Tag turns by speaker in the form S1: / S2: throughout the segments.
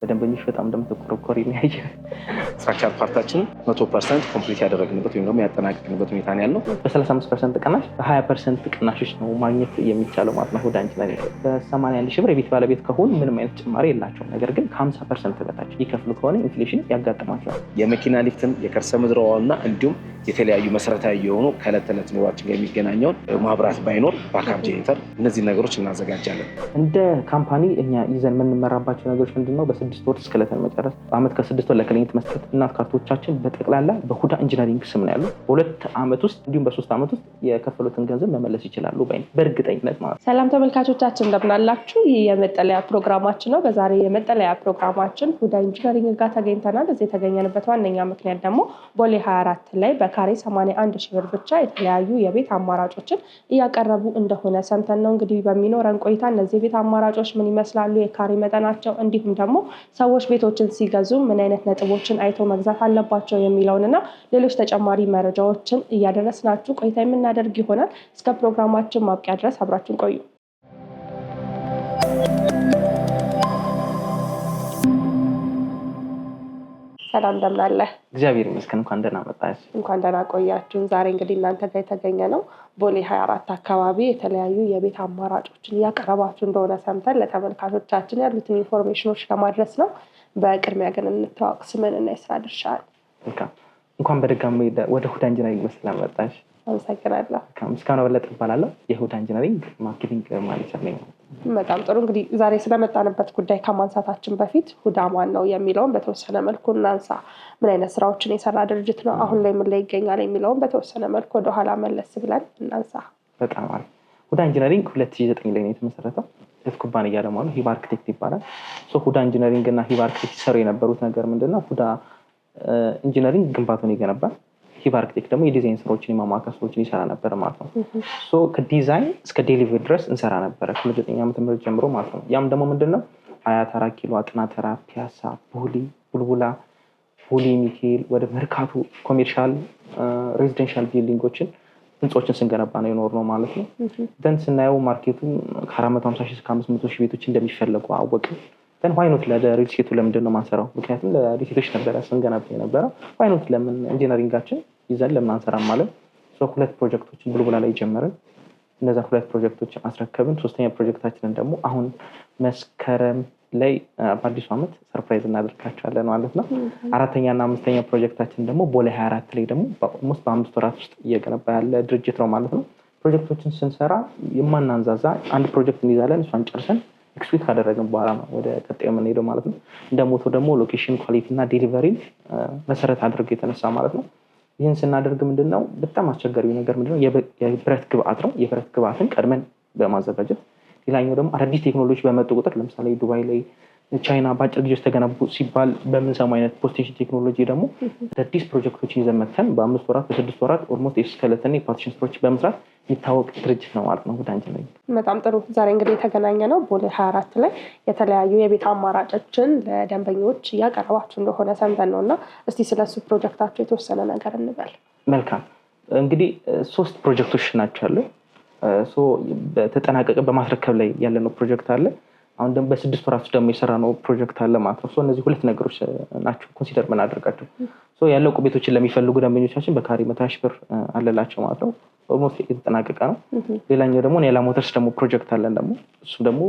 S1: በደንበኞች በጣም እንደምትቆረቆሪ ያየ
S2: ስትራክቸር ፓርታችን 100% ኮምፕሊት ያደረግንበት ወይም ደግሞ ያጠናቀቅንበት ሁኔታ ነው ያለው።
S1: በ35% ቅናሽ በ20% ቅናሾች ነው ማግኘት የሚቻለው ማለት ነው። ሁዳ ኢንጂነሪንግ በ81 ሺህ ብር የቤት ባለቤት ከሆኑ ምንም አይነት ጭማሪ የላቸውም። ነገር ግን ከ50% በታች ይከፍሉ ከሆነ ኢንፍሌሽን ያጋጥማቸዋል።
S2: የመኪና ሊፍትም የከርሰ ምድር ውሃና እንዲሁም የተለያዩ መሰረታዊ የሆኑ ከዕለት ተዕለት ኑሯችን ጋር የሚገናኘውን ማብራት ባይኖር ባካፕ ጄኔሬተር እነዚህ ነገሮች እናዘጋጃለን።
S1: እንደ ካምፓኒ እኛ ይዘን የምንመራባቸው ነገሮች ምንድነው? በ6 ወር እስከለተን መጨረስ፣ በአመት ከ6 ወር ለክሊኒክ መስጠት። እናት ካርቶቻችን በጠቅላላ በሁዳ ኢንጂነሪንግ ስም ነው ያለው። በ2 አመት ውስጥ እንዲሁም በ3 አመት ውስጥ የከፈሉትን ገንዘብ መመለስ ይችላሉ በእርግጠኝነት ማለት።
S3: ሰላም ተመልካቾቻችን እንደምናላችሁ። ይህ የመጠለያ ፕሮግራማችን ነው። በዛሬ የመጠለያ ፕሮግራማችን ሁዳ ኢንጂነሪንግ ጋር ተገኝተናል። እዚህ የተገኘንበት ዋነኛ ምክንያት ደግሞ ቦሌ 24 ላይ በካሬ 81 ሺህ ብር ብቻ የተለያዩ የቤት አማራጮችን እያቀረቡ እንደሆነ ሰምተን ነው። እንግዲህ በሚኖረን ቆይታ እነዚህ የቤት አማራጮች ምን ይመስላሉ፣ የካሬ መጠናቸው፣ እንዲሁም ደግሞ ሰዎች ቤቶችን ሲገዙ ምን አይነት ነጥቦችን አይቶ መግዛት አለባቸው የሚለውንና ሌሎች ተጨማሪ መረጃዎችን እያደረስናችሁ ቆይታ የምናደርግ ይሆናል። እስከ ፕሮግራማችን ማብቂያ ድረስ አብራችሁን ቆዩ። ሰላም እንደምን አለ?
S1: እግዚአብሔር ይመስገን። እንኳን ደህና መጣሽ።
S3: እንኳን ደህና ቆያችሁ። ዛሬ እንግዲህ እናንተ ጋር የተገኘ ነው ቦሌ 24 አካባቢ የተለያዩ የቤት አማራጮችን እያቀረባችሁ እንደሆነ ሰምተን ለተመልካቾቻችን ያሉትን ኢንፎርሜሽኖች ለማድረስ ነው። በቅድሚያ ግን እንተዋወቅ፣ ስምን እና የስራ ድርሻን።
S1: እንኳን በድጋሚ ወደ ሁዳ ኢንጂነሪንግ መስላ መጣሽ።
S3: አመሰግናለሁ።
S1: ምስጋናው በለጠ እባላለሁ። የሁዳ ኢንጂነሪንግ ማርኬቲንግ ማኔጀር ነኝ።
S3: በጣም ጥሩ። እንግዲህ ዛሬ ስለመጣንበት ጉዳይ ከማንሳታችን በፊት ሁዳ ማን ነው የሚለውን በተወሰነ መልኩ እናንሳ። ምን አይነት ስራዎችን የሰራ ድርጅት ነው፣ አሁን ላይ ምን ላይ ይገኛል የሚለውን በተወሰነ መልኩ ወደኋላ መለስ ብለን እናንሳ።
S1: በጣም አሪፍ። ሁዳ ኢንጂነሪንግ 2009 ላይ ነው የተመሰረተው። ኩባንያ ደግሞ ሂባ አርክቴክት ይባላል። ሁዳ ኢንጂነሪንግ እና ሂባ አርክቴክት ሲሰሩ የነበሩት ነገር ምንድነው? ሁዳ ኢንጂነሪንግ ግንባታውን ይገነባል፣ ሂባ አርክቴክት ደግሞ የዲዛይን ስራዎችን የማማከር ስራዎችን ይሰራ ነበር ማለት ነው። ከዲዛይን እስከ ዴሊቨሪ ድረስ እንሰራ ነበረ ከ9 ዓመት ምህረት ጀምሮ ማለት ነው። ያም ደግሞ ምንድነው? አያት፣ 4 ኪሎ፣ አጥና ተራ፣ ፒያሳ፣ ቡሊ፣ ቡልቡላ፣ ቡሊ ሚካኤል ወደ መርካቶ ኮሜርሻል ሬዚደንሻል ቢልዲንጎችን ህንጾችን ስንገነባ ነው የኖርነው ማለት ነው። ደን ስናየው ማርኬቱ ከ450 ሺህ እስከ 500 ሺህ ቤቶች እንደሚፈለጉ አወቅን። ግን ዋይኖት ለሪል ስቴቱ ለምንድን ነው ማንሰራው? ምክንያቱም ለሪል ስቴቶች ነበረ ስንገነባ የነበረው። ዋይኖት ለምን ኢንጂነሪንጋችን ይዘን ለምን አንሰራም ማለት ሁለት ፕሮጀክቶችን ቡልቡላ ላይ ጀመርን። እነዛ 2 ፕሮጀክቶችን አስረከብን። 3ኛ ፕሮጀክታችንን ደግሞ አሁን መስከረም ላይ በአዲሱ ዓመት ሰርፕራይዝ እናደርጋቸዋለን ማለት ነው። 4ኛ እና 5ኛ ፕሮጀክታችን ደግሞ ቦሌ 24 ላይ ደግሞ በ5 ወራት ውስጥ እየገነባ ያለ ድርጅት ነው ማለት ነው። ፕሮጀክቶችን ስንሰራ የማናንዛዛ አንድ ፕሮጀክት እንይዛለን፣ እሷን ጨርሰን ኤክስኪዩት ካደረግን በኋላ ነው ወደ ቀጣዩ የምንሄደው ማለት ነው። እንደሞቶ ደግሞ ሎኬሽን፣ ኳሊቲ እና ዴሊቨሪ መሰረት አድርገው የተነሳ ማለት ነው። ይህን ስናደርግ ምንድነው በጣም አስቸጋሪው ነገር ምንድነው? የብረት ግብአት ነው። የብረት ግብአትን ቀድመን በማዘጋጀት ሌላኛው ደግሞ አዳዲስ ቴክኖሎጂ በመጡ ቁጥር ለምሳሌ ዱባይ ላይ፣ ቻይና በአጭር ጊዜ ውስጥ ተገነቡ ሲባል በምንሰማው አይነት ፖስቴሽን ቴክኖሎጂ ደግሞ አዳዲስ ፕሮጀክቶችን ይዘን መተን በ5 ወራት በ6 ወራት ኦልሞስት የስኬለተን የፓርቲሽን ስራዎች በመስራት የሚታወቅ ድርጅት ነው ማለት ነው ሁዳ ኢንጂነሪንግ።
S3: በጣም ጥሩ። ዛሬ እንግዲህ የተገናኘ ነው ቦሌ 24 ላይ የተለያዩ የቤት አማራጮችን ለደንበኞች እያቀረባችሁ እንደሆነ ሰምተን ነው እና እስቲ ስለሱ ፕሮጀክታችሁ የተወሰነ ነገር እንበል።
S1: መልካም። እንግዲህ 3 ፕሮጀክቶች ናቸው ያለው። በተጠናቀቀ በማስረከብ ላይ ያለነው ፕሮጀክት አለ። አሁን ደግሞ በ6 ወራት ደግሞ የሰራነው ፕሮጀክት አለ ማለት ነው። እነዚህ 2 ነገሮች ናቸው ኮንሲደር የምናደርጋቸው። ያለቁ ቤቶችን ለሚፈልጉ ደንበኞቻችን በካሬ 100 ሺህ ብር አለላቸው ማለት ነው። ኦልሞስት የተጠናቀቀ ነው። ሌላኛው ደግሞ ኔላ ሞተርስ ደግሞ ፕሮጀክት አለን ደግሞ እሱ ደግሞ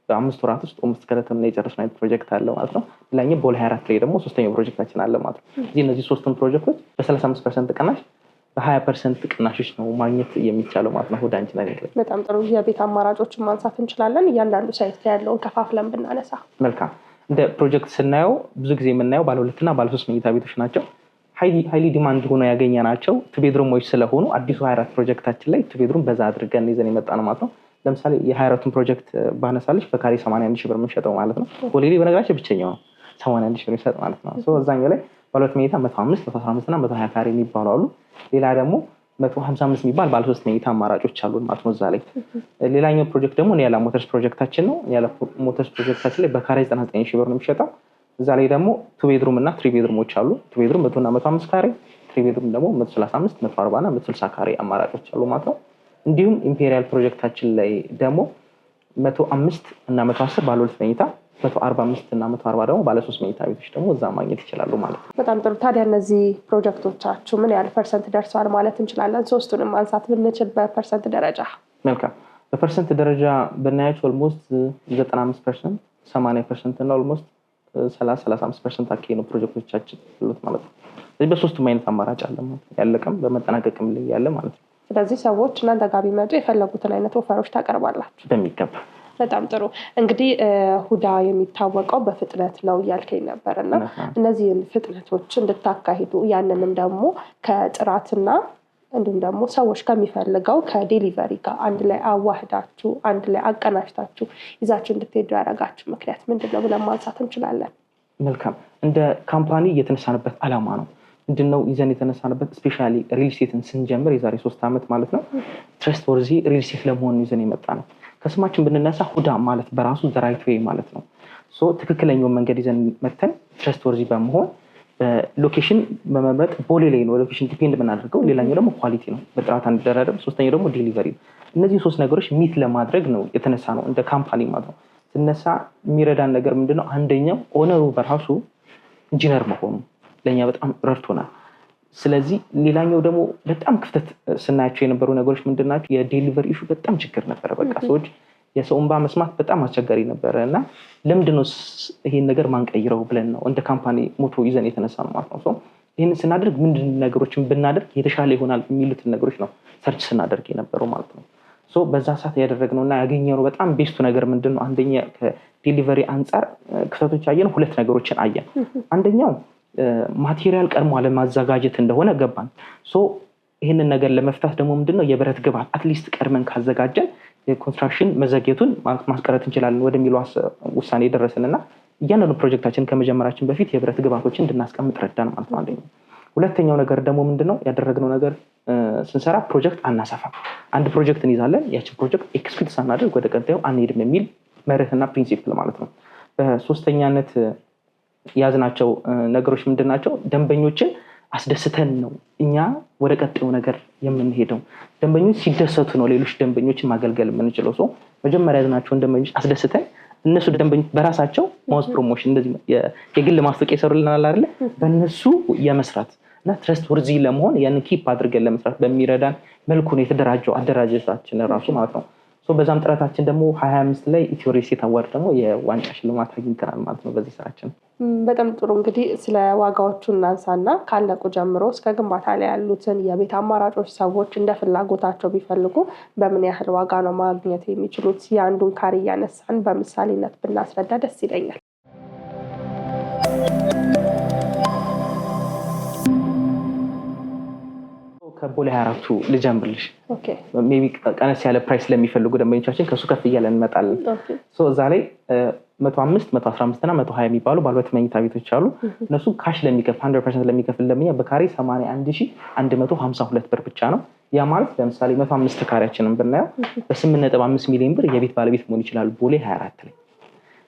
S1: በ5 ወራት ውስጥ ኦልሞስት ከለተም የጨረስነው አይነት ፕሮጀክት አለ ማለት ነው። ሌላኛው ቦሌ 24 ላይ ደግሞ 3ኛው ፕሮጀክታችን አለ ማለት ነው። እነዚህ 3ቱን ፕሮጀክቶች በ35% ቅናሽ በ20% ቅናሾች ነው ማግኘት የሚቻለው ማለት ነው ሁዳ ኢንጂነሪንግ ላይ።
S3: በጣም ጥሩ። የቤት አማራጮችን ማንሳት እንችላለን። እያንዳንዱ ሳይት ያለውን ከፋፍለን ብናነሳ
S1: መልካም። እንደ ፕሮጀክት ስናየው ብዙ ጊዜ የምናየው ባለ 2 እና ባለ 3 መኝታ ቤቶች ናቸው። ሃይሊ ዲማንድ ሆኖ ያገኘናቸው ቱ ቤድሩሞች ስለሆኑ አዲሱ 24 ፕሮጀክታችን ላይ ቱ ቤድሩም በዛ አድርገን ይዘን የመጣ ነው ማለት ነው። ለምሳሌ የ24ቱን ፕሮጀክት ባነሳለች በካሬ 81 ሺህ ብር የምንሸጠው ማለት ነው። ቦሌ ላይ በነገራችን ብቸኛው ነው 81 ሺህ ብር የሚሸጥ ማለት ነው። እዛኛው ላይ ባለ 2 መኝታ 105፣ 115 እና 120 ካሬ የሚባሉ አሉ። ሌላ ደግሞ 155 የሚባል ባለ 3 መኝታ አማራጮች አሉ ማለት ነው እዛ ላይ። ሌላኛው ፕሮጀክት ደግሞ ኒያላ ሞተርስ ፕሮጀክታችን ነው። ኒያላ ሞተርስ ፕሮጀክታችን ላይ በካሬ 99 ሺህ ብር ነው የሚሸጠው። እዛ ላይ ደግሞ 2 ቤድሩም እና 3 ቤድሩሞች አሉ። 2 ቤድሩም 100 እና 105 ካሬ፣ 3 ቤድሩም ደግሞ 135፣ 140 እና 160 ካሬ አማራጮች አሉ ማለት ነው። እንዲሁም ኢምፔሪያል ፕሮጀክታችን ላይ ደግሞ 105 እና 110 ባለ 2 መኝታ 145 እና 140 ደግሞ ባለ 3 መኝታ ቤቶች ደግሞ እዛ ማግኘት ይችላሉ ማለት ነው።
S3: በጣም ጥሩ። ታዲያ እነዚህ ፕሮጀክቶቻችሁ ምን ያህል ፐርሰንት ደርሰዋል ማለት እንችላለን? ሶስቱንም ማንሳት ብንችል በፐርሰንት ደረጃ።
S1: መልካም። በፐርሰንት ደረጃ ብናያቸው ኦልሞስት 95%፣ 80% እና ኦልሞስት 30-35% አካባቢ ነው ፕሮጀክቶቻችን ያሉት ማለት ነው። ስለዚህ በሶስቱም አይነት አማራጭ አለ ማለት ነው። ያለቀም በመጠናቀቅም ላይ ያለ ማለት ነው።
S3: ስለዚህ ሰዎች እናንተ ጋር ቢመጡ የፈለጉትን አይነት ኦፈሮች ታቀርባላችሁ?
S1: በሚገባ።
S3: በጣም ጥሩ። እንግዲህ ሁዳ የሚታወቀው በፍጥነት ነው እያልከኝ ነበር እና እነዚህን ፍጥነቶች እንድታካሂዱ ያንንም ደግሞ ከጥራትና እንዲሁም ደግሞ ሰዎች ከሚፈልገው ከዴሊቨሪ ጋር አንድ ላይ አዋህዳችሁ አንድ ላይ አቀናጅታችሁ ይዛችሁ እንድትሄዱ ያደረጋችሁ ምክንያት ምንድን ነው ብለን ማንሳት እንችላለን?
S1: መልካም። እንደ ካምፓኒ እየተነሳንበት አላማ ነው ምንድነው ይዘን የተነሳንበት ስፔሻሊ ሪል ስቴትን ስንጀምር የዛሬ 3 ዓመት ማለት ነው ትረስት ወርዚ ሪል ስቴት ለመሆን ይዘን የመጣ ነው። ከስማችን ብንነሳ ሁዳ ማለት በራሱ ዘ ራይት ዌይ ማለት ነው። ትክክለኛውን መንገድ ይዘን መተን ትረስት ወርዚ በመሆን ሎኬሽን በመምረጥ ቦሌ ላይ ነው ሎኬሽን ዲፔንድ የምናደርገው። ሌላኛው ደግሞ ኳሊቲ ነው በጥራት አንደረደም። ሶስተኛው ደግሞ ዴሊቨሪ ነው። እነዚህ 3 ነገሮች ሚት ለማድረግ ነው የተነሳ ነው እንደ ካምፓኒ ማለት ነው። ስነሳ የሚረዳን ነገር ምንድነው? አንደኛው ኦነሩ በራሱ ኢንጂነር መሆኑ ለኛ በጣም ረድቶናል። ስለዚህ ሌላኛው ደግሞ በጣም ክፍተት ስናያቸው የነበሩ ነገሮች ምንድናቸው? የዴሊቨሪ ኢሹ በጣም ችግር ነበረ። በቃ ሰዎች የሰው እንባ መስማት በጣም አስቸጋሪ ነበረ እና ለምንድነው ይሄን ነገር ማንቀይረው ብለን ነው እንደ ካምፓኒ ሞቶ ይዘን የተነሳ ነው ማለት ነው። ይህን ስናደርግ ምንድን ነገሮችን ብናደርግ የተሻለ ይሆናል የሚሉትን ነገሮች ነው ሰርች ስናደርግ የነበረው ማለት ነው። በዛ ሰዓት ያደረግነው እና ያገኘነው በጣም ቤስቱ ነገር ምንድነው? አንደኛ ከዴሊቨሪ አንጻር ክፍተቶች አየን፣ 2 ነገሮችን አየን። አንደኛው ማቴሪያል ቀድሞ አለማዘጋጀት እንደሆነ ገባን። ይህንን ነገር ለመፍታት ደግሞ ምንድነው የብረት ግብዓት አትሊስት ቀድመን ካዘጋጀን የኮንስትራክሽን መዘግየቱን ማስቀረት እንችላለን ወደሚሉ ውሳኔ ደረስንና እያንዳንዱ ፕሮጀክታችን ከመጀመራችን በፊት የብረት ግብዓቶችን እንድናስቀምጥ ረዳን ማለት ነው። አንደኛው። ሁለተኛው ነገር ደግሞ ምንድነው ያደረግነው ነገር ስንሰራ ፕሮጀክት አናሰፋም። አንድ ፕሮጀክት እንይዛለን፣ ያችን ፕሮጀክት ኤክስኪዩት ሳናደርግ ወደ ቀጣዩ አንሄድም የሚል መርህና ፕሪንሲፕል ማለት ነው። በሶስተኛነት ያዝናቸው ነገሮች ምንድናቸው? ደንበኞችን አስደስተን ነው እኛ ወደ ቀጣዩ ነገር የምንሄደው። ደንበኞች ሲደሰቱ ነው ሌሎች ደንበኞችን ማገልገል የምንችለው። መጀመሪያ ያዝናቸውን ደንበኞች አስደስተን እነሱ ደንበኞች በራሳቸው ማውስ ፕሮሞሽን እንደዚህ የግል ማስታወቂያ ይሰሩልናል አይደለ? በእነሱ የመስራት እና ትረስት ወርዚ ለመሆን ያንን ኪፕ አድርገን ለመስራት በሚረዳን መልኩ ነው የተደራጀው አደራጀታችን ራሱ ማለት ነው። በዛም ጥረታችን ደግሞ 25 ላይ ኢትዮ ሪል ስቴት አዋርድ ደግሞ የዋንጫ ሽልማት አግኝተናል ማለት ነው በዚህ ስራችን።
S3: በጣም ጥሩ። እንግዲህ ስለ ዋጋዎቹ እናንሳና ካለቁ ጀምሮ እስከ ግንባታ ላይ ያሉትን የቤት አማራጮች ሰዎች እንደ ፍላጎታቸው ቢፈልጉ በምን ያህል ዋጋ ነው ማግኘት የሚችሉት? የአንዱን ካሬ እያነሳን በምሳሌነት ብናስረዳ ደስ ይለኛል።
S1: ከቦሌ 24ቱ ልጀምርልሽ። ሜይ ቢ ቀነስ ያለ ፕራይስ ለሚፈልጉ ደንበኞቻችን ከሱ ከፍ እያለን እንመጣለን። እዛ ላይ 105፣ 115 እና 120 የሚባሉ ባለ 2 መኝታ ቤቶች አሉ። እነሱ ካሽ ለሚከፍል 100% ለሚከፍል ደንበኛ በካሬ 81152 ብር ብቻ ነው። ያ ማለት ለምሳሌ 105 ካሬያችንን ብናየው በ8.5 ሚሊዮን ብር የቤት ባለቤት መሆን ይችላሉ ቦሌ 24 ላይ።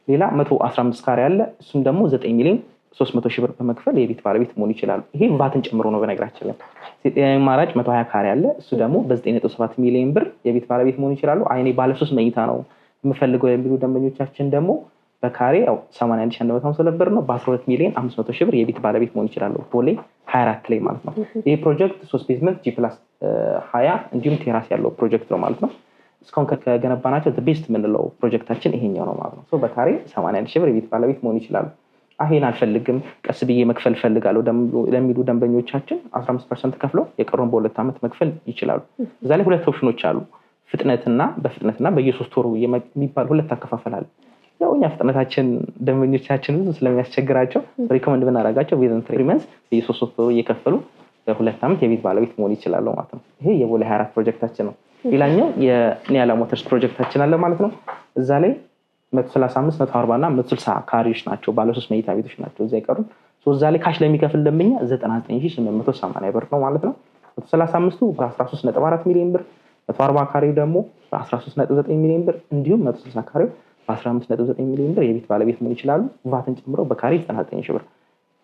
S1: ሌላ 115 ካሬ አለ። እሱም ደግሞ 9 ሚሊዮን 300 ሺህ ብር በመክፈል የቤት ባለቤት መሆን ይችላሉ። ይሄ ቫትን ጨምሮ ነው በነገራችን ላይ። አማራጭ 120 ካሬ አለ። እሱ ደግሞ በ9.7 ሚሊዮን ብር የቤት ባለቤት መሆን ይችላሉ። አይኔ ባለ 3 መኝታ ነው የምፈልገው የሚሉ ደንበኞቻችን ደግሞ በካሬ 81152 ብር ነው በ12 ሚሊዮን 500 ሺህ ብር የቤት ባለቤት መሆን ይችላሉ ቦሌ 24 ላይ ማለት ነው። ይሄ ፕሮጀክት 3 ቤዝመንት G+20 እንዲሁም ቴራስ ያለው ፕሮጀክት ነው ማለት ነው። እስካሁን ከገነባናቸው ቤስት የምንለው ፕሮጀክታችን ይሄኛው ነው ማለት ነው። በካሬ 81 ሺህ ብር የቤት ባለቤት መሆን ይችላሉ። ይሄን አልፈልግም ቀስ ብዬ መክፈል ፈልጋለሁ ለሚሉ ደንበኞቻችን 15% ከፍለው የቀሩን በ2 ዓመት መክፈል ይችላሉ። እዛ ላይ 2 ኦፕሽኖች አሉ። በፍጥነትና በየ3 ወሩ የሚባል 2 አከፋፈላል። ያው እኛ ፍጥነታችን ደንበኞቻችን ብዙ ስለሚያስቸግራቸው ሪኮመንድ ብናደርጋቸው ዊዝን 3 months በየ3 ወሩ እየከፈሉ በ2 ዓመት የቤት ባለቤት መሆን ይችላሉ ማለት ነው። ይሄ የቦሌ 24 ፕሮጀክታችን ነው። ሌላኛው የኒያላ ሞተርስ ፕሮጀክታችን አለ ማለት ነው። እዛ ላይ 135፣ 140 እና 160 ካሬዎች ናቸው። ባለ 3 መኝታ ቤቶች ናቸው እዛ ይቀሩን። እዛ ላይ ካሽ ለሚከፍል ደንበኛ 99880 ብር ነው ማለት ነው። 135ቱ በ13.4 ሚሊዮን ብር፣ 140 ካሬው ደግሞ በ13.9 ሚሊዮን ብር እንዲሁም 160 ካሬው በ15.9 ሚሊዮን ብር የቤት ባለቤት መሆን ይችላሉ ቫትን ጨምሮ በካሬ 99 ሺህ ብር።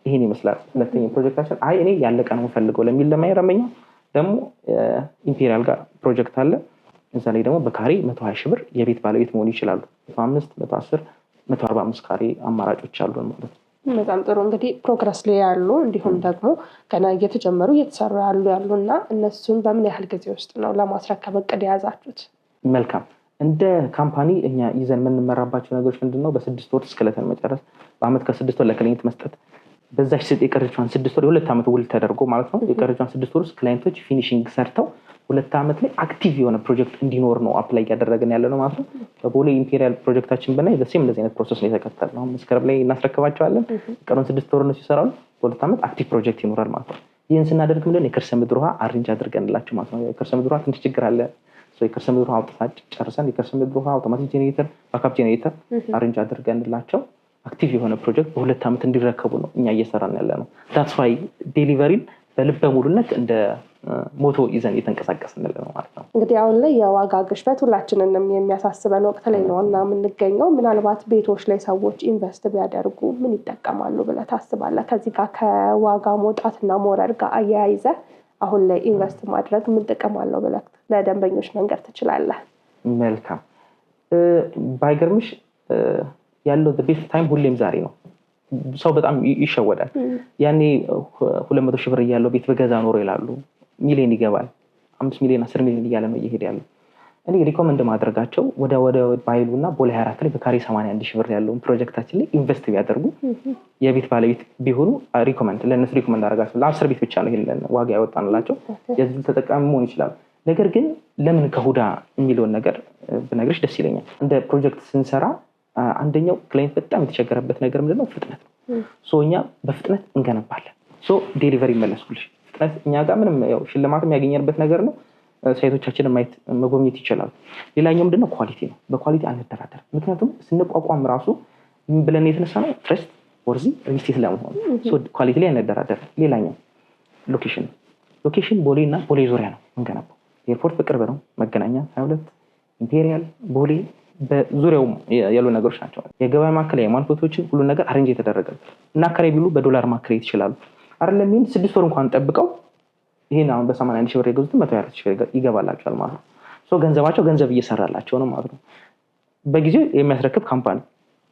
S1: ይሄን ይመስላል ሁለተኛው ፕሮጀክታችን። እኔ ያለቀ ነው ፈልገው ለሚል ለማይረመኛ ደግሞ ኢምፔሪያል ጋር ፕሮጀክት አለ። እዛ ላይ ደግሞ በካሬ 120 ሺህ ብር የቤት ባለቤት መሆን ይችላሉ። 105፣ 110 145 ካሬ አማራጮች አሉን ማለት ነው።
S3: በጣም ጥሩ። እንግዲህ ፕሮግረስ ላይ ያሉ እንዲሁም ደግሞ ገና እየተጀመሩ እየተሰሩ ያሉና እነሱን በምን ያህል ጊዜ ውስጥ ነው ለማስረከብ እቅድ የያዛችሁት?
S1: መልካም። እንደ ካምፓኒ እኛ ይዘን የምንመራባቸው ነገሮች ምንድነው? በ6 ወር እስከለተን መጨረስ፣ በአመት ከ6 ወር ለክሊንት መስጠት፣ በዛች የቀረችዋን 6 ወር የ2 ዓመት ውል ተደርጎ ማለት ነው። የቀረችዋን 6 ወር ውስጥ ክላይንቶች ፊኒሺንግ ሰርተው 2 ዓመት ላይ አክቲቭ የሆነ ፕሮጀክት እንዲኖር ነው አፕላይ እያደረግን ያለ ነው ማለት ነው። በቦሌ ኢምፔሪያል ፕሮጀክታችን ብናይ በሴም እንደዚህ አይነት ፕሮሰስ ነው የተከተልነው። መስከረም ላይ እናስረክባቸዋለን። ቀሩን 6 ወር ነው ይሰራሉ። በ2 ዓመት አክቲቭ ፕሮጀክት ይኖራል ማለት ነው። ይህን ስናደርግ ምንድነው የከርሰ ምድር ውሃ አሬንጅ አድርገንላቸው ማለት ነው። የከርሰ ምድር ውሃ ትንሽ ችግር አለ። የከርሰ ምድር ውሃ አውጥተን ጨርሰን የከርሰ ምድር ውሃ አውቶማቲክ ጄኔሬተር፣ ባካፕ ጄኔሬተር አሬንጅ አድርገንላቸው አክቲቭ የሆነ ፕሮጀክት በ2 ዓመት እንዲረከቡ ነው እኛ እየሰራን ያለ ነው። ዳትስ ዋይ ዴሊቨሪን በልበ ሙሉነት እንደ ሞቶ ይዘን እየተንቀሳቀስን ያለ ነው ማለት ነው።
S3: እንግዲህ አሁን ላይ የዋጋ ግሽበት ሁላችንንም የሚያሳስበን ወቅት ላይ ነው እና የምንገኘው። ምናልባት ቤቶች ላይ ሰዎች ኢንቨስት ቢያደርጉ ምን ይጠቀማሉ ብለህ ታስባለህ? ከዚህ ጋር ከዋጋ መውጣትና መውረድ ጋር አያይዘህ አሁን ላይ ኢንቨስት ማድረግ ምን ጥቅም አለው ብለህ ለደንበኞች መንገር ትችላለህ?
S1: መልካም። ባይገርምሽ ያለው ቤስት ታይም ሁሌም ዛሬ ነው። ሰው በጣም ይሸወዳል። ያኔ 200 ሺህ ብር እያለው ቤት በገዛ ኖሮ ይላሉ። ሚሊዮን ይገባል፣ 5 ሚሊዮን 10 ሚሊዮን እያለ ነው እየሄደ ያለው። እኔ ሪኮመንድ ማድረጋቸው ወደ ባይሉና ቦሌ 24 ላይ በካሬ 81 ሺህ ብር ያለውን ፕሮጀክታችን ላይ ኢንቨስት ቢያደርጉ የቤት ባለቤት ቢሆኑ ለእነሱ ሪኮመንድ አደርጋቸው። ለ10 ቤት ብቻ ነው ይሄን ዋጋ ያወጣንላቸው። የዚህ ተጠቃሚ መሆን ይችላል። ነገር ግን ለምን ከሁዳ የሚለውን ነገር ብነግርሽ ደስ ይለኛል። እንደ ፕሮጀክት ስንሰራ አንደኛው ክላይንት በጣም የተቸገረበት ነገር ምንድነው? ፍጥነት ነው። እኛ በፍጥነት እንገነባለን። ዴሊቨሪ ይመለሱልሽ። ፍጥነት እኛ ጋር ምንም ሽልማትም ያገኘንበት ነገር ነው። ሳይቶቻችንን ማየት መጎብኘት ይችላሉ። ሌላኛው ምንድነው? ኳሊቲ ነው። በኳሊቲ አንደራደር። ምክንያቱም ስንቋቋም ራሱ ብለን የተነሳ ነው ትረስት ወርዚ ሪስቴት ለመሆኑ ኳሊቲ ላይ አንደራደር። ሌላኛው ሎኬሽን ቦሌ እና ቦሌ ዙሪያ ነው እንገነባው። ኤርፖርት በቅርብ ነው። መገናኛ 22 ኢምፔሪያል ቦሌ በዙሪያው ያሉ ነገሮች ናቸው። የገበያ ማዕከል፣ የሃይማኖት ቦታዎችን ሁሉ ነገር አሬንጅ የተደረገ እና አከራይ ቢሉ በዶላር ማከራየት ይችላሉ አይደለም። ይሄን 6 ወር እንኳን ጠብቀው ይሄን አሁን በ81 ሺህ ብር የገዙት 124 ሺህ ብር ይገባላቸዋል ማለት ነው። ገንዘባቸው ገንዘብ እየሰራላቸው ነው ማለት ነው። በጊዜው የሚያስረክብ ካምፓኒ፣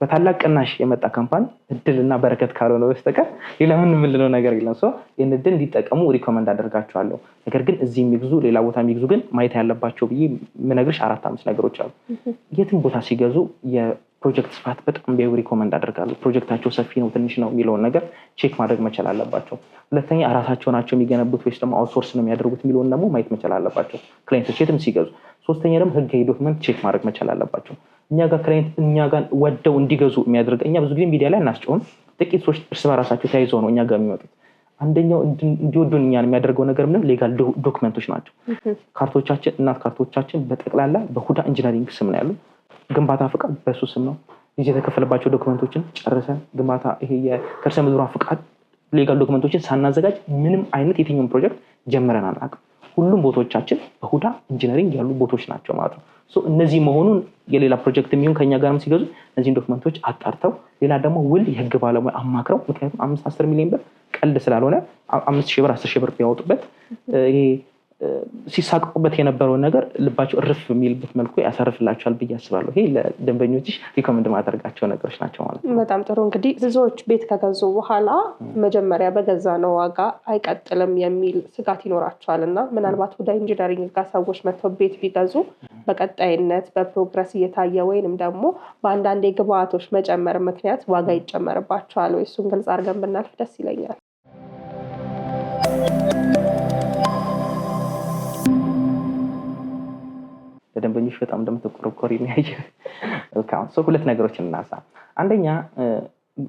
S1: በታላቅ ቅናሽ የመጣ ካምፓኒ እድልና በረከት ካልሆነ በስተቀር ሌላ ምን የምንለው ነገር የለም። ይህን እድል እንዲጠቀሙ ሪኮመንድ አደርጋቸዋለሁ። ነገር ግን እዚህ የሚግዙ ሌላ ቦታ የሚግዙ ግን ማየት ያለባቸው ብዬ የምነግርሽ 4-5 ነገሮች አሉ። የትም ቦታ ሲገዙ የፕሮጀክት ስፋት በጣም ሪኮመንድ አደርጋለሁ። ፕሮጀክታቸው ሰፊ ነው ትንሽ ነው የሚለውን ነገር ቼክ ማድረግ መቻል አለባቸው። ሁለተኛ ራሳቸው ናቸው የሚገነቡት ወይስ ደግሞ አውትሶርስ ነው የሚያደርጉት የሚለውን ደግሞ ማየት መቻል አለባቸው ክላይንቶች የትም ሲገዙ። ሶስተኛ ደግሞ ህጋዊ ዶክመንት ቼክ ማድረግ መቻል አለባቸው። እኛ ጋር ክላይንት እኛ ጋር ወደው እንዲገዙ የሚያደርግ እኛ ብዙ ጊዜ ሚዲያ ላይ እናስጨውን ጥቂት ሰዎች እርስ በራሳቸው ተያይዘው ነው እኛ ጋር የሚመጡት። አንደኛው እንዲወዱን እኛን የሚያደርገው ነገር ምንድነው? ሌጋል ዶክመንቶች ናቸው። ካርቶቻችን እናት ካርቶቻችን በጠቅላላ በሁዳ ኢንጂነሪንግ ስም ነው ያሉ። ግንባታ ፍቃድ በሱ ስም ነው። እዚህ የተከፈለባቸው ዶክመንቶችን ጨርሰን ግንባታ ይሄ የከርሰ ምድር ፍቃድ ሌጋል ዶክመንቶችን ሳናዘጋጅ ምንም አይነት የትኛውን ፕሮጀክት ጀምረን አናውቅም። ሁሉም ቦታዎቻችን በሁዳ ኢንጂነሪንግ ያሉ ቦታዎች ናቸው ማለት ነው። እነዚህ መሆኑን የሌላ ፕሮጀክት የሚሆን ከኛ ጋርም ሲገዙ እነዚህን ዶክመንቶች አጣርተው ሌላ ደግሞ ውል የህግ ባለሙያ አማክረው ምክንያቱም 5-10 ሚሊዮን ብር ቀልድ ስላልሆነ 5 ሺህ ብር 10 ሺህ ብር ቢያወጡበት ይሄ ሲሳቀቁበት የነበረውን ነገር ልባቸው እርፍ የሚልበት መልኩ ያሳርፍላቸዋል ብዬ አስባለሁ። ይሄ ለደንበኞችሽ ሪኮመንድ ማድረጋቸው ነገሮች ናቸው ማለት ነው።
S3: በጣም ጥሩ። እንግዲህ ብዙዎች ቤት ከገዙ በኋላ መጀመሪያ በገዛ ነው ዋጋ አይቀጥልም የሚል ስጋት ይኖራቸዋል እና ምናልባት ሁዳ ኢንጂነሪንግ ጋር ሰዎች መጥተው ቤት ቢገዙ በቀጣይነት በፕሮግረስ እየታየ ወይንም ደግሞ በአንዳንድ የግብአቶች መጨመር ምክንያት ዋጋ ይጨመርባቸዋል ወይ? እሱን ግልጽ አድርገን ብናልፍ ደስ ይለኛል።
S1: ለደንበኞች በጣም እንደምትቆረቆሪ የሚያየ ሁለት ነገሮችን እናንሳ። አንደኛ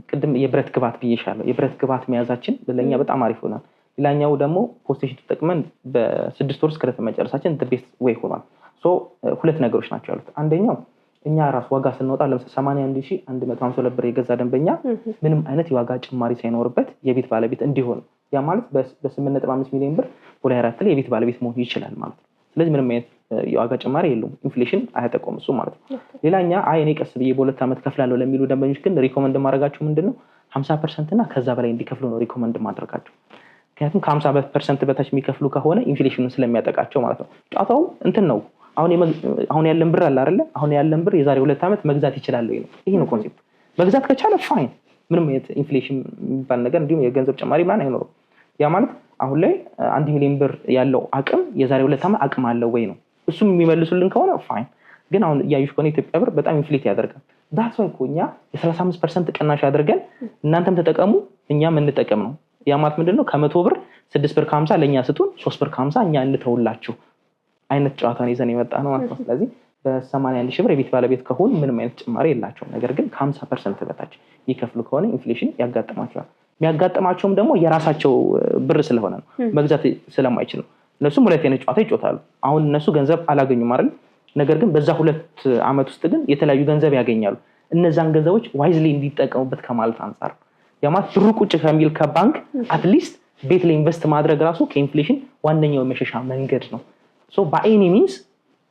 S1: ቅድም የብረት ግብአት ብዬሻለሁ። የብረት ግብአት መያዛችን ለኛ በጣም አሪፍ ሆኗል። ሌላኛው ደግሞ ፖስቴሽን ተጠቅመን በ6 ወር እስከ መጨረሳችን ቤስት ዌይ ሆኗል። ሁለት ነገሮች ናቸው ያሉት። አንደኛው እኛ ራስ ዋጋ ስንወጣ ለምሳሌ 81152 ብር የገዛ ደንበኛ ምንም አይነት የዋጋ ጭማሪ ሳይኖርበት የቤት ባለቤት እንዲሆን ያ ማለት በ8.5 ሚሊዮን ብር ቦሌ 24 ላይ የቤት ባለቤት መሆን ይችላል ማለት ነው። ስለዚህ ምንም አይነት የዋጋ ጭማሪ የለውም። ኢንፍሌሽን አያጠቆም እሱ ማለት ነው። ሌላኛ እኔ ቀስ ብዬ በ2 ዓመት ከፍላለሁ ለሚሉ ደንበኞች ግን ሪኮመንድ ማድረጋቸው ምንድነው 50% እና ከዛ በላይ እንዲከፍሉ ነው ሪኮመንድ ማድረጋቸው። ምክንያቱም ከ50% በታች የሚከፍሉ ከሆነ ኢንፍሌሽኑን ስለሚያጠቃቸው ማለት ነው። ጫታው እንትን ነው። አሁን ያለን ብር አለ አይደለ? አሁን ያለን ብር የዛሬ 2 ዓመት መግዛት ይችላል ወይ ነው። ይሄ ነው ኮንሴፕት። መግዛት ከቻለ ፋይን ምንም ኢንፍሌሽን የሚባል ነገር እንዲሁም የገንዘብ ጭማሪ ምናምን አይኖርም። ያ ማለት አሁን ላይ 1 ሚሊዮን ብር ያለው አቅም የዛሬ 2 ዓመት አቅም አለው ወይ ነው። እሱም የሚመልሱልን ከሆነ ፋይን። ግን አሁን እያዩሽ ከሆነ ኢትዮጵያ ብር በጣም ኢንፍሌት ያደርጋል። ዳትስ ዋይ እኮ እኛ የ35% ቅናሽ አድርገን እናንተም ተጠቀሙ እኛም እንጠቀም ነው። ያ ማለት ምንድነው ከ100 ብር 6 ብር ከ50 ለኛ ስጡን 3 ብር ከ50 እኛ እንተውላችሁ አይነት ጨዋታን ይዘን የመጣ ነው ማለት ነው። ስለዚህ በ81 ሺህ ብር የቤት ባለቤት ከሆኑ ምንም አይነት ጭማሪ የላቸውም። ነገር ግን ከ50% በታች ይከፍሉ ከሆነ ኢንፍሌሽን ያጋጥማቸዋል። የሚያጋጥማቸውም ደግሞ የራሳቸው ብር ስለሆነ ነው፣ መግዛት ስለማይችል ነው። እነሱም ሁለት አይነት ጨዋታ ይጫወታሉ። አሁን እነሱ ገንዘብ አላገኙም አይደል? ነገር ግን በዛ 2 ዓመት ውስጥ ግን የተለያዩ ገንዘብ ያገኛሉ። እነዛን ገንዘቦች ዋይዝሊ እንዲጠቀሙበት ከማለት አንፃር ያማት ብሩ ቁጭ ከሚል ከባንክ አትሊስት ቤት ላይ ኢንቨስት ማድረግ ራሱ ከኢንፍሌሽን ዋነኛው መሸሻ መንገድ ነው። ሶ በኤኒ ሚንስ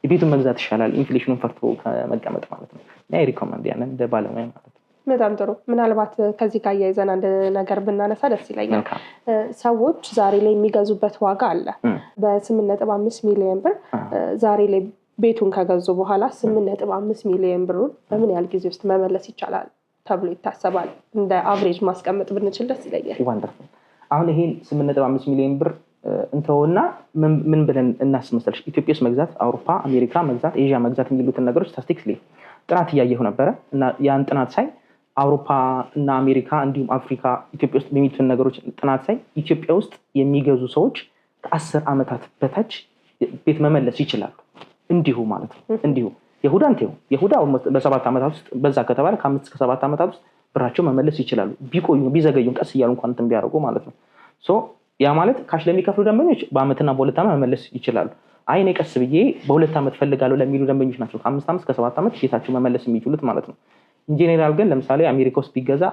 S1: ቤቱን መግዛት ይሻላል ኢንፍሌሽኑን ፈርቶ ከመቀመጥ ማለት ነው። ያ ሪኮመንድ ያንን እንደ ባለሙያ ማለት ነው።
S3: በጣም ጥሩ። ምናልባት ከዚህ ጋር ያይዘን አንድ ነገር ብናነሳ ደስ ይለኛል። ሰዎች ዛሬ ላይ የሚገዙበት ዋጋ አለ። በ8.5 ሚሊዮን ብር ዛሬ ላይ ቤቱን ከገዙ በኋላ 8.5 ሚሊዮን ብሩን በምን ያህል ጊዜ ውስጥ መመለስ ይቻላል ተብሎ ይታሰባል? እንደ አቨሬጅ ማስቀመጥ ብንችል ደስ ይለኛል።
S1: ዋንደርፉል። አሁን ይሄን 8.5 ሚሊዮን ብር እንተውና ምን ብለን እናስመስልሽ? ኢትዮጵያ ውስጥ መግዛት፣ አውሮፓ፣ አሜሪካ መግዛት፣ ኤዥያ መግዛት የሚሉትን ነገሮች ስታቲስቲክሊ ጥናት እያየሁ ነበረ እና ያን ጥናት ሳይ አውሮፓ እና አሜሪካ እንዲሁም አፍሪካ ኢትዮጵያ ውስጥ የሚሉትን ነገሮች ጥናት ሳይ ኢትዮጵያ ውስጥ የሚገዙ ሰዎች ከ10 ዓመታት በታች ቤት መመለስ ይችላሉ። እንዲሁ ማለት ነው። እንዲሁ የሁዳ በ7 ዓመታት ውስጥ በዛ ከተባለ ከ5 እስከ 7 ዓመታት ውስጥ ብራቸው መመለስ ይችላሉ። ቢቆዩ ቢዘገዩም ቀስ እያሉ እንኳን እንትን ቢያደርጉ ማለት ነው። ሶ ያ ማለት ካሽ ለሚከፍሉ ደንበኞች በአመትና በ2 ዓመት መመለስ ይችላሉ። አይ እኔ ቀስ ብዬ በ2 ዓመት ፈልጋለሁ ለሚሉ ደንበኞች ናቸው ከ5 ዓመት እስከ 7 ዓመት ቤታቸው መመለስ የሚችሉት ማለት ነው። ኢንጂነራል ግን ለምሳሌ አሜሪካ ውስጥ ቢገዛ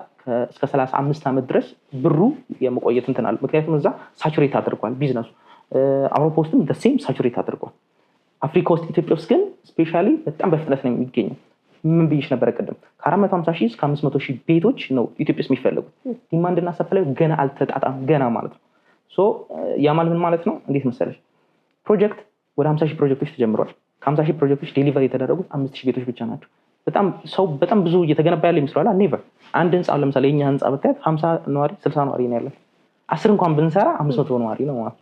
S1: እስከ 35 ዓመት ድረስ ብሩ የመቆየት እንትን አለ። ምክንያቱም እዛ ሳቹሬት አድርጓል ቢዝነሱ። አውሮፓ ውስጥም ደሴም ሳቹሬት አድርጓል። አፍሪካ ውስጥ ኢትዮጵያ ውስጥ ግን ስፔሻሊ በጣም በፍጥነት ነው የሚገኘው። ምን ብዬሽ ነበረ ቅድም ከ450 ሺህ እስከ 500 ሺህ ቤቶች ነው ኢትዮጵያ ውስጥ የሚፈልጉት። ዲማንድና ሰፕላይ ገና አልተጣጣም ገና ማለት ነው። ሶ ያ ማለት ምን ማለት ነው? እንዴት መሰለሽ ፕሮጀክት ወደ 50 ሺህ ፕሮጀክቶች ተጀምሯል። ከ50 ሺህ ፕሮጀክቶች ዴሊቨር የተደረጉት 5 ሺህ ቤቶች ብቻ ናቸው። በጣም ብዙ እየተገነባ ያለ ይመስላል። ኔቨር አንድ ህንፃ ለምሳሌ የኛ ህንፃ ብታያት 50 ነዋሪ 60 ነዋሪ ነው ያለው። 10 እንኳን ብንሰራ 500 ነዋሪ ነው ማለት ነው።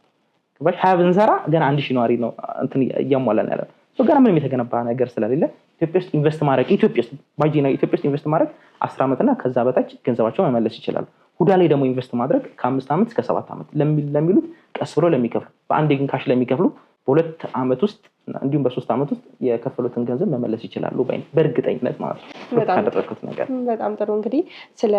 S1: 20 ብንሰራ ገና 1000 ነዋሪ ነው እንትን እያሟላን ያለው። ገና ምንም የተገነባ ነገር ስለሌለ ኢትዮጵያ ውስጥ ኢንቨስት ማድረግ ኢትዮጵያ ውስጥ ኢንቨስት ማድረግ 10 ዓመትና ከዛ በታች ገንዘባቸው መመለስ ይችላሉ። ሁዳ ላይ ደግሞ ኢንቨስት ማድረግ ከ5 ዓመት እስከ 7 ዓመት ለሚሉት ቀስ ብሎ ለሚከፍሉ በአንዴ ግን ካሽ ለሚከፍሉ በ2 ዓመት ውስጥ እንዲሁም በ3 ዓመት ውስጥ የከፈሉትን ገንዘብ መመለስ ይችላሉ በእርግጠኝነት ማለት ነው። ካደረኩት ነገር
S3: በጣም ጥሩ። እንግዲህ ስለ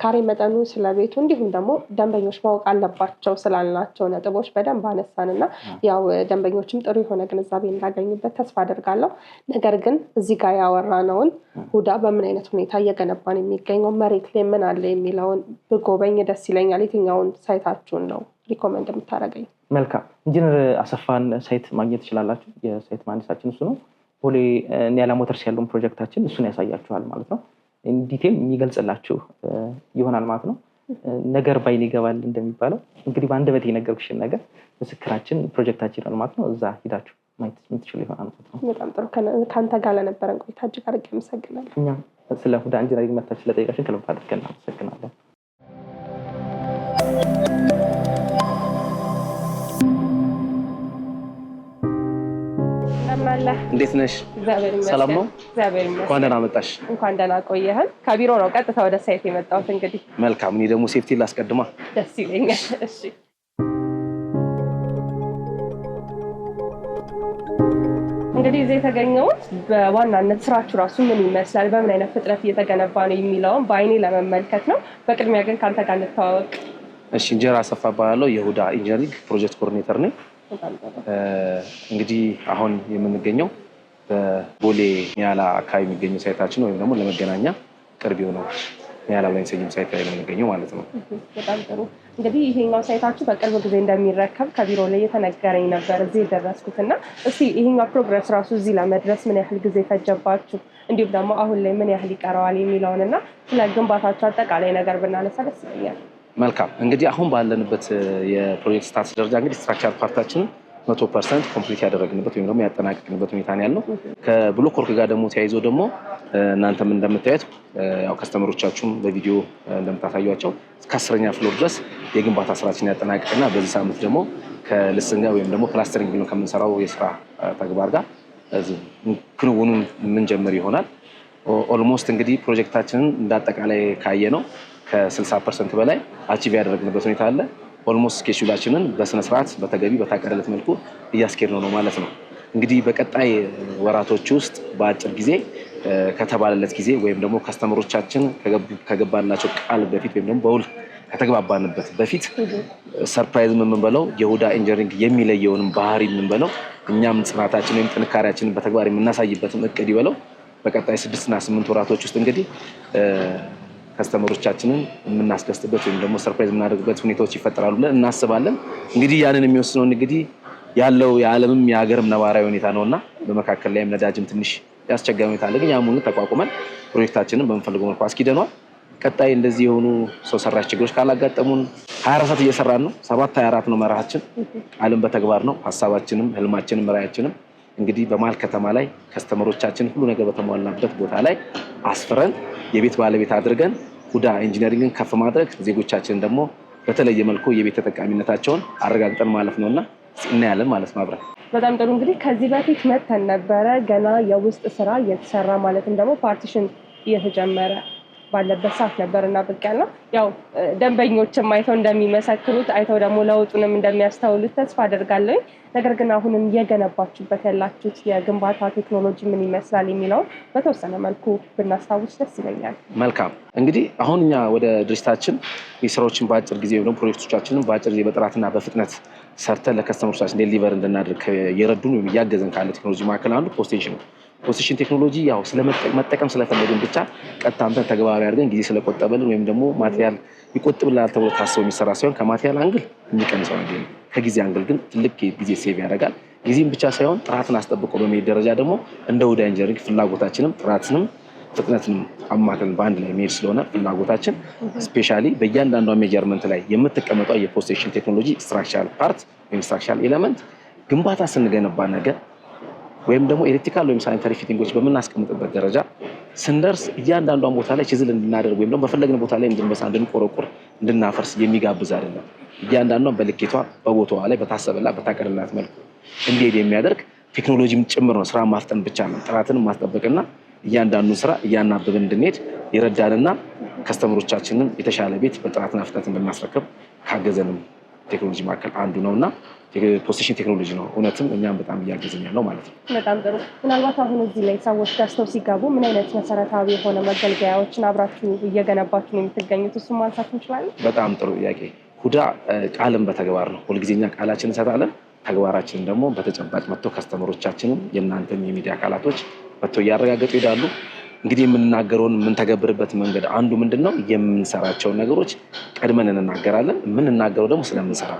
S3: ካሬ መጠኑ ስለ ቤቱ እንዲሁም ደግሞ ደንበኞች ማወቅ አለባቸው ስላልናቸው ነጥቦች በደንብ አነሳንና ያው ደንበኞችም ጥሩ የሆነ ግንዛቤ እንዳገኙበት ተስፋ አደርጋለሁ። ነገር ግን እዚህ ጋር ያወራነውን ሁዳ በምን አይነት ሁኔታ እየገነባን የሚገኘው መሬት ላይ ምን አለ የሚለውን ብጎበኝ ደስ ይለኛል። የትኛውን ሳይታችሁን ነው ሪኮመንድ የምታደርገኝ?
S1: መልካም። ኢንጂነር አሰፋን ሳይት ማግኘት ትችላላችሁ። የሳይት መሀንዲሳችን እሱ ነው። ቦሌ ኒያላ ሞተርስ ያለውን ፕሮጀክታችን እሱን ያሳያችኋል ማለት ነው። ዲቴል የሚገልጽላችሁ ይሆናል ማለት ነው። ነገር ባይን ይገባል እንደሚባለው እንግዲህ በአንድ በት የነገርኩሽን ነገር ምስክራችን ፕሮጀክታችን ነው ማለት ነው። እዛ ሂዳችሁ ማየት የምትችሉ ይሆናል ማለት ነው።
S3: በጣም ጥሩ። ከአንተ ጋር ለነበረን ቆይታ እጅግ አድርጌ አመሰግናለሁ።
S1: እኛም ስለ ሁዳ ኢንጂነሪንግ መታችሁ ስለጠየቃችን ከልብ አድርገን እናመሰግናለን።
S2: እንዴት ነሽ? ሰላም ነው? እንኳን ደህና መጣሽ።
S3: እንኳን ደህና ቆየህን። ከቢሮ ነው ቀጥታ ወደ ሳይት የመጣሁት። እንግዲህ
S2: መልካም። እኔ ደግሞ ሴፍቲ ላስቀድማ።
S3: ደስ ይለኛል። እሺ እንግዲህ እዚህ የተገኘሁት በዋናነት ስራችሁ ራሱ ምን ይመስላል፣ በምን አይነት ፍጥነት እየተገነባ ነው የሚለውን በአይኔ ለመመልከት ነው። በቅድሚያ ግን ከአንተ ጋር እንተዋወቅ።
S2: እሺ፣ ኢንጂነር አሰፋ እባላለሁ። የሁዳ ኢንጂነሪንግ ፕሮጀክት ኮኦርዲኔተር ነኝ። እንግዲህ አሁን የምንገኘው በቦሌ ኒያላ አካባቢ የሚገኘው ሳይታችን ወይም ደግሞ ለመገናኛ ቅርብ የሆነው ኒያላ ላይ ሰኝም ሳይት ላይ የምንገኘው ማለት ነው።
S3: በጣም ጥሩ። እንግዲህ ይሄኛው ሳይታችሁ በቅርብ ጊዜ እንደሚረከብ ከቢሮ ላይ የተነገረኝ ነበር እዚህ የደረስኩትና እስቲ ይሄኛው ፕሮግረስ ራሱ እዚህ ለመድረስ ምን ያህል ጊዜ ፈጀባችሁ፣ እንዲሁም ደግሞ አሁን ላይ ምን ያህል ይቀረዋል የሚለውንና ስለ ግንባታችሁ አጠቃላይ ነገር ብናነሳ ደስ ይለኛል።
S2: መልካም። እንግዲህ አሁን ባለንበት የፕሮጀክት ስታትስ ደረጃ እንግዲህ ስትራክቸር ፓርታችንን 100% ኮምፕሊት ያደረግንበት ወይም ደግሞ ያጠናቀቅንበት ሁኔታ ነው ያለው። ከብሎክ ወርክ ጋር ደግሞ ተያይዞ ደግሞ እናንተም እንደምታዩት ያው ከስተመሮቻችሁም በቪዲዮ እንደምታሳዩቸው እስከ 10ኛ ፍሎር ድረስ የግንባታ ስራችን ያጠናቀቅና በዚህ ሳምንት ደግሞ ከልስን ጋር ወይም ደግሞ ፕላስተሪንግ ነው ከምንሰራው የስራ ተግባር ጋር ክንውኑን የምንጀምር ይሆናል። ኦልሞስት እንግዲህ ፕሮጀክታችንን እንዳጠቃላይ ካየ ነው ከ60% በላይ አቺቭ ያደረግንበት ሁኔታ አለ። ኦልሞስት ስኬጁላችንን በስነ ስርዓት በተገቢ በታቀደለት መልኩ እያስኬድነው ነው ማለት ነው። እንግዲህ በቀጣይ ወራቶች ውስጥ በአጭር ጊዜ ከተባለለት ጊዜ ወይም ደግሞ ከስተመሮቻችን ከገባላቸው ቃል በፊት ወይም ደግሞ በውል ከተግባባንበት በፊት ሰርፕራይዝ የምንበለው የሁዳ ኢንጂነሪንግ የሚለየውንም ባህሪ የምንበለው እኛም ጽናታችን ወይም ጥንካሬያችንን በተግባር የምናሳይበትም እቅድ ይበለው በቀጣይ 6 እና 8 ወራቶች ውስጥ እንግዲህ ከስተመሮቻችንን የምናስደስትበት ወይም ደግሞ ሰርፕራይዝ የምናደርግበት ሁኔታዎች ይፈጠራሉ ብለን እናስባለን። እንግዲህ ያንን የሚወስነው እንግዲህ ያለው የዓለምም የሀገርም ነባራዊ ሁኔታ ነውና በመካከል ላይም ነዳጅም ትንሽ ያስቸጋሪ ሁኔታ አለ። ግን ያም ሁሉ ተቋቁመን ፕሮጀክታችንን በምንፈልገው መልኩ አስኪደናል። ቀጣይ እንደዚህ የሆኑ ሰው ሰራሽ ችግሮች ካላጋጠሙን 24 ሰዓት እየሰራን ነው። 7/24 ነው መርሃችን። ቃልም በተግባር ነው ሀሳባችንም ህልማችንም ራዕያችንም እንግዲህ በመሀል ከተማ ላይ ከስተመሮቻችን ሁሉ ነገር በተሟላበት ቦታ ላይ አስፍረን የቤት ባለቤት አድርገን ሁዳ ኢንጂነሪንግን ከፍ ማድረግ ዜጎቻችን ደግሞ በተለየ መልኩ የቤት ተጠቃሚነታቸውን አረጋግጠን ማለፍ ነውና እናያለን ማለት ነው። አብረን
S3: በጣም ጥሩ። እንግዲህ ከዚህ በፊት መተን ነበረ ገና የውስጥ ስራ እየተሰራ ማለትም ደግሞ ፓርቲሽን እየተጀመረ ባለበት ሰዓት ነበርና ብቅ ያልነው ያው ደንበኞችም አይተው እንደሚመሰክሩት አይተው ደግሞ ለውጡንም እንደሚያስተውሉት ተስፋ አደርጋለሁ። ነገር ግን አሁንም እየገነባችሁበት ያላችሁት የግንባታ ቴክኖሎጂ ምን ይመስላል የሚለውን በተወሰነ መልኩ ብናስታውስ ደስ ይለኛል።
S2: መልካም። እንግዲህ አሁን እኛ ወደ ድርጅታችን የስራዎችን በአጭር ጊዜ ወይም ፕሮጀክቶቻችንን በአጭር ጊዜ በጥራትና በፍጥነት ሰርተን ለከስተመሮቻችን ዴሊቨር እንድናደርግ የረዱን ወይም እያገዘን ካለ ቴክኖሎጂ መካከል አንዱ ፖስቴሽን ነው። ፖስቴሽን ቴክኖሎጂ ያው መጠቀም ስለፈለግን ብቻ ቀጥታ አምተን ተግባራዊ አድርገን ጊዜ ስለቆጠበልን ወይም ደግሞ ማቴሪያል ይቆጥብልናል ተብሎ ታስቦ የሚሰራ ሳይሆን ከማቴሪያል አንግል የሚቀንሰው ነገር ነው። ከጊዜ አንግል ግን ትልቅ ጊዜ ሴቭ ያደርጋል። ጊዜም ብቻ ሳይሆን ጥራትን አስጠብቆ በመሄድ ደረጃ ደግሞ እንደ ሁዳ ኢንጂነሪንግ ፍላጎታችንም ጥራትንም ፍጥነትንም አማክለን በአንድ ላይ መሄድ ስለሆነ ፍላጎታችን ስፔሻሊ በእያንዳንዷ ሜጀርመንት ላይ የምትቀመጠው የፖስቴሽን ቴክኖሎጂ ስትራክቸራል ፓርት ወይም ስትራክቸራል ኤሌመንት ግንባታ ስንገነባ ነገር ወይም ደግሞ ኤሌክትሪካል ወይም ሳኒታሪ ፊቲንጎች በምናስቀምጥበት ደረጃ ስንደርስ እያንዳንዷን ቦታ ላይ ችዝል እንድናደርግ ወይም ደግሞ በፈለግን ቦታ ላይ እንድንበሳ፣ እንድንቆረቁር፣ እንድናፈርስ የሚጋብዝ አይደለም። እያንዳንዷን በልኬቷ በቦታዋ ላይ በታሰበላ በታቀደላት መልኩ እንዲሄድ የሚያደርግ ቴክኖሎጂም ጭምር ነው። ስራ ማፍጠን ብቻ ነው፣ ጥራትን ማስጠበቅና እያንዳንዱን ስራ እያናበብን እንድንሄድ ይረዳንና ከስተመሮቻችንን የተሻለ ቤት በጥራትና ፍጥነት እንድናስረክብ ካገዘንም ቴክኖሎጂ መካከል አንዱ ነውና ፖስቴሽን ቴክኖሎጂ ነው። እውነትም እኛም በጣም እያገዝን ያለው ማለት ነው።
S3: በጣም ጥሩ። ምናልባት አሁን እዚህ ላይ ሰዎች ገዝተው ሲገቡ ምን አይነት መሰረታዊ የሆነ መገልገያዎችን አብራችሁ እየገነባችሁ ነው የምትገኙት? እሱም ማንሳት እንችላለን።
S2: በጣም ጥሩ ጥያቄ። ሁዳ ቃልም በተግባር ነው። ሁልጊዜኛ ቃላችን እንሰጣለን፣ ተግባራችንን ደግሞ በተጨባጭ መጥቶ ከስተመሮቻችንም የእናንተም የሚዲያ አካላቶች መጥቶ እያረጋገጡ ይሄዳሉ። እንግዲህ የምንናገረውን የምንተገብርበት መንገድ አንዱ ምንድን ነው? የምንሰራቸውን ነገሮች ቀድመን እንናገራለን። የምንናገረው ደግሞ ስለምንሰራ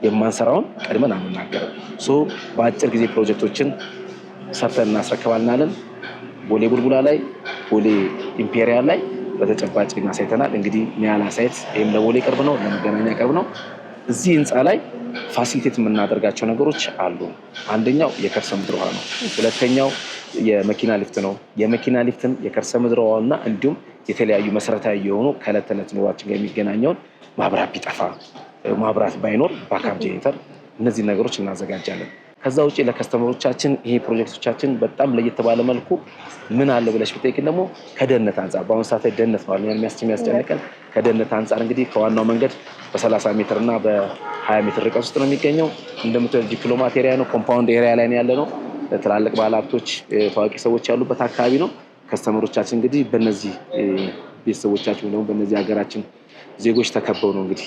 S2: የማንሰራውን ቀድመን አንናገርም። በአጭር ጊዜ ፕሮጀክቶችን ሰርተን እናስረክባልናለን። ቦሌ ቡልቡላ ላይ፣ ቦሌ ኢምፔሪያል ላይ በተጨባጭ እናሳይተናል። እንግዲህ ኒያላ ሳይት ይህም ለቦሌ ቅርብ ነው፣ ለመገናኛ ቅርብ ነው። እዚህ ህንፃ ላይ ፋሲሊቴት የምናደርጋቸው ነገሮች አሉ። አንደኛው የከርሰ ምድር ውሃ ነው። ሁለተኛው የመኪና ሊፍት ነው። የመኪና ሊፍትን የከርሰ ምድር ውሃና እንዲሁም የተለያዩ መሰረታዊ የሆኑ ከዕለት ተዕለት ኑሯችን ጋር የሚገናኘውን ማብራት ቢጠፋ ማብራት ባይኖር ባካፕ ጄኔሬተር እነዚህ ነገሮች እናዘጋጃለን። ከዛ ውጪ ለከስተመሮቻችን ይሄ ፕሮጀክቶቻችን በጣም ለየት ባለ መልኩ ምን አለ ብለሽ ብትጠይቂን ደግሞ ከደህንነት አንጻር በአሁኑ ሰዓት ላይ ደህንነት ነው የሚያስጨንቀን። ከደህንነት አንጻር እንግዲህ ከዋናው መንገድ በ30 ሜትር እና በ20 ሜትር ርቀት ውስጥ ነው የሚገኘው። እንደምታዩት ዲፕሎማት ኤሪያ ነው፣ ኮምፓውንድ ኤሪያ ላይ ነው ያለ ነው። ትላልቅ ባለሀብቶች ታዋቂ ሰዎች ያሉበት አካባቢ ነው። ከስተመሮቻችን እንግዲህ በእነዚህ ቤተሰቦቻችን ደግሞ በእነዚህ ሀገራችን ዜጎች ተከበው ነው እንግዲህ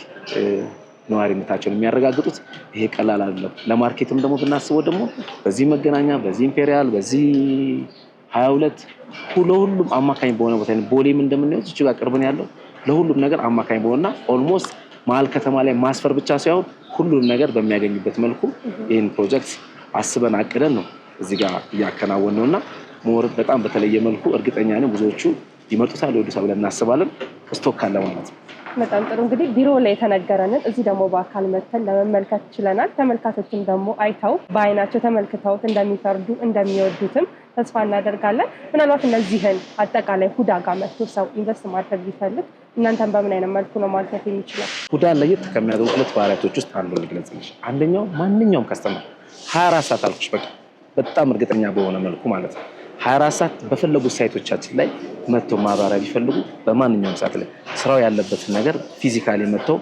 S2: ነዋሪነታቸውን የሚያረጋግጡት። ይሄ ቀላል አይደለም። ለማርኬትም ደግሞ ብናስበው ደግሞ በዚህ መገናኛ፣ በዚህ ኢምፔሪያል፣ በዚህ 22 ለሁሉም አማካኝ በሆነ ቦታ ቦሌም እንደምናየው እዚህ ጋር ቅርብ ነው ያለው። ለሁሉም ነገር አማካኝ በሆነና ኦልሞስት መሀል ከተማ ላይ ማስፈር ብቻ ሳይሆን ሁሉም ነገር በሚያገኙበት መልኩ ይህን ፕሮጀክት አስበን አቅደን ነው እዚህ ጋር እያከናወን ነውና ሞር በጣም በተለየ መልኩ እርግጠኛ ነኝ ብዙዎቹ ይመጡታል፣ ይወዱታል ብለን እናስባለን። ስቶክ ካለ ማለት ነው።
S3: በጣም ጥሩ እንግዲህ ቢሮ ላይ የተነገረንን እዚህ ደግሞ በአካል መተን ለመመልከት ችለናል። ተመልካቾችም ደግሞ አይተው በአይናቸው ተመልክተውት እንደሚፈርዱ እንደሚወዱትም ተስፋ እናደርጋለን። ምናልባት እነዚህን አጠቃላይ ሁዳ ጋር መጥቶ ሰው ኢንቨስት ማድረግ ቢፈልግ እናንተን በምን አይነት መልኩ ነው ማግኘት የሚችለው?
S2: ሁዳን ለየት ከሚያደርጉ 2 ባህሪያቶች ውስጥ አንዱ ልግለጽልሽ። አንደኛው ማንኛውም ከስተመር 24 ሰዓት አልኩሽ፣ በቃ በጣም እርግጠኛ በሆነ መልኩ ማለት ነው 24 ሰዓት በፈለጉት ሳይቶቻችን ላይ መጥተው ማብራሪያ ቢፈልጉ በማንኛውም ሰዓት ላይ ስራው ያለበትን ነገር ፊዚካሊ መጥተው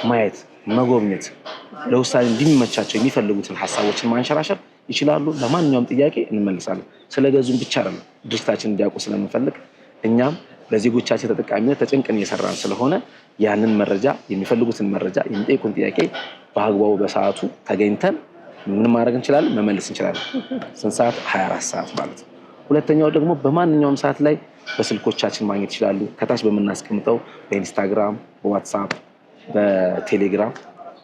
S2: ማየት መጎብኘት፣ ለውሳኔ እንዲመቻቸው የሚፈልጉትን ሀሳቦችን ማንሸራሸር ይችላሉ። ለማንኛውም ጥያቄ እንመልሳለን። ስለገዙን ብቻ አይደለም ድርጅታችን እንዲያውቁ ስለምንፈልግ እኛም ለዜጎቻችን ተጠቃሚነት ተጨንቀን እየሰራን ስለሆነ ያንን መረጃ የሚፈልጉትን መረጃ የሚጠይቁን ጥያቄ በአግባቡ በሰዓቱ ተገኝተን ምን ማድረግ እንችላለን? መመለስ እንችላለን። ስንት ሰዓት? 24 ሰዓት ማለት ነው። ሁለተኛው ደግሞ በማንኛውም ሰዓት ላይ በስልኮቻችን ማግኘት ይችላሉ። ከታች በምናስቀምጠው በኢንስታግራም፣ በዋትስአፕ፣ በቴሌግራም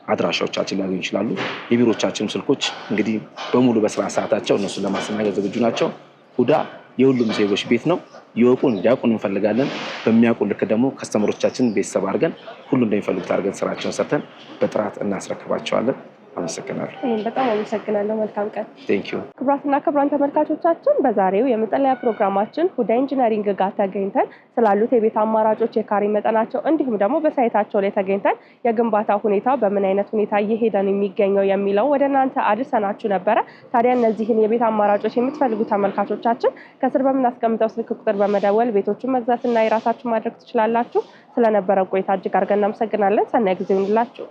S2: አድራሻዎቻችን ሊያገኙ ይችላሉ። የቢሮቻችን ስልኮች እንግዲህ በሙሉ በስራ ሰዓታቸው እነሱን ለማስተናገድ ዝግጁ ናቸው። ሁዳ የሁሉም ዜጎች ቤት ነው። ይወቁን እንዲያውቁን እንፈልጋለን። በሚያውቁ ልክ ደግሞ ከስተመሮቻችን ቤተሰብ አድርገን ሁሉ እንደሚፈልጉት አድርገን ስራቸውን ሰርተን በጥራት እናስረክባቸዋለን። አመሰግናለሁ።
S3: በጣም አመሰግናለሁ። መልካም ቀን።
S2: ቴንክ ዩ።
S3: ክቡራትና ክቡራን ተመልካቾቻችን በዛሬው የመጠለያ ፕሮግራማችን ሁዳ ኢንጂነሪንግ ጋር ተገኝተን ስላሉት የቤት አማራጮች፣ የካሬ መጠናቸው እንዲሁም ደግሞ በሳይታቸው ላይ ተገኝተን የግንባታ ሁኔታ በምን አይነት ሁኔታ እየሄደ ነው የሚገኘው የሚለው ወደ እናንተ አድርሰናችሁ ነበረ። ታዲያ እነዚህን የቤት አማራጮች የምትፈልጉ ተመልካቾቻችን ከስር በምናስቀምጠው ስልክ ቁጥር በመደወል ቤቶቹን መግዛትና የራሳችሁ ማድረግ ትችላላችሁ። ስለነበረ ቆይታ እጅግ አድርገን እናመሰግናለን። ሰናይ ጊዜ ይሁንላችሁ።